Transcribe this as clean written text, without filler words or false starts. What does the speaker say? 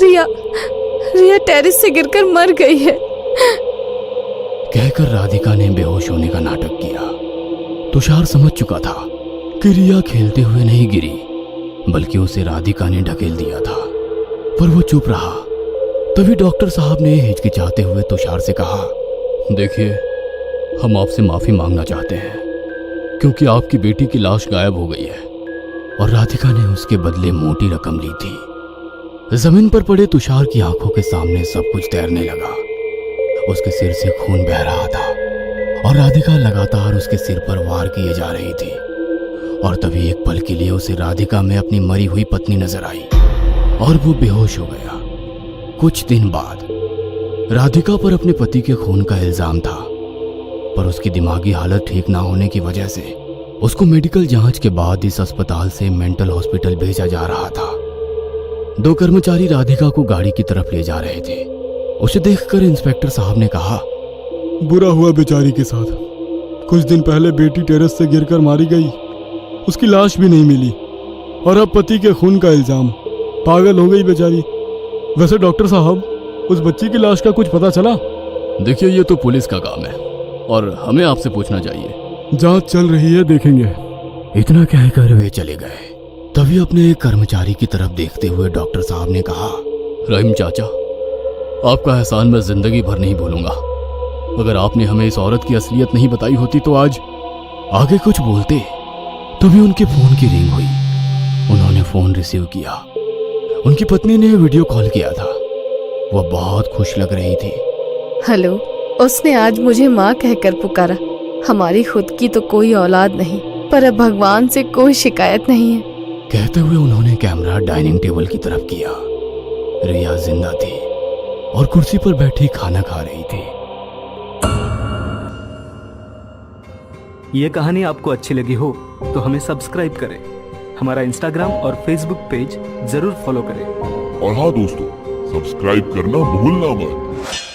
रिया रिया terrace से गिरकर मर गई है। कहकर राधिका ने बेहोश होने का नाटक किया। तुषार समझ चुका था कि रिया खेलते हुए नहीं गिरी, बल्कि उसे राधिका ने ढकेल दिया था, पर वो चुप रहा। तभी डॉक्टर साहब ने हिचकिचाते हुए तुषार से कहा, देखिए, हम आपसे माफी मांगना चाहते हैं क्योंकि आपकी बेटी की लाश गायब हो गई है और राधिका ने उसके बदले मोटी रकम ली थी। जमीन पर पड़े तुषार की आंखों के सामने सब कुछ तैरने लगा। उसके सिर से खून बह रहा था और राधिका लगातार उसके सिर पर वार किए जा रही थी। और तभी एक पल के लिए उसे राधिका में अपनी मरी हुई पत्नी नजर आई और वो बेहोश हो गया। कुछ दिन बाद राधिका पर अपने पति के खून का इल्जाम था, पर उसकी दिमागी हालत ठीक ना होने की वजह से उसको मेडिकल जांच के बाद इस अस्पताल से मेंटल हॉस्पिटल भेजा जा रहा था। दो कर्मचारी राधिका को गाड़ी की तरफ ले जा रहे थे। उसे देखकर इंस्पेक्टर साहब ने कहा, बुरा हुआ बेचारी के साथ। कुछ दिन पहले बेटी टेरेस से गिरकर मारी गई, उसकी लाश भी नहीं मिली और अब पति के खून का इल्जाम। पागल हो गई बेचारी। वैसे डॉक्टर साहब, उस बच्ची की लाश का कुछ पता चला? देखिए, ये तो पुलिस का काम है और हमें आपसे पूछना चाहिए। जांच चल रही है, देखेंगे। इतना कहकर वे चले गए। तभी अपने एक कर्मचारी की तरफ देखते हुए डॉक्टर साहब ने कहा, रहीम चाचा, आपका एहसान मैं जिंदगी भर नहीं भूलूंगा। अगर आपने हमें इस औरत की असलियत नहीं बताई होती तो आज। आगे कुछ बोलते तभी उनके फोन की रिंग हुई। उन्होंने फोन रिसीव किया। उनकी पत्नी ने वीडियो कॉल किया था। वह बहुत खुश लग रही थी। हेलो, उसने आज मुझे माँ कहकर पुकारा। हमारी खुद की तो कोई औलाद नहीं, पर अब भगवान से कोई शिकायत नहीं है। कहते हुए उन्होंने कैमरा डाइनिंग टेबल की तरफ किया। रिया जिंदा थी और कुर्सी पर बैठी खाना खा रही थी। ये कहानी आपको अच्छी लगी हो तो हमें सब्सक्राइब करें, हमारा इंस्टाग्राम और फेसबुक पेज जरूर फॉलो करें। और हाँ दोस्तों, सब्सक्राइब करना भूलना मत।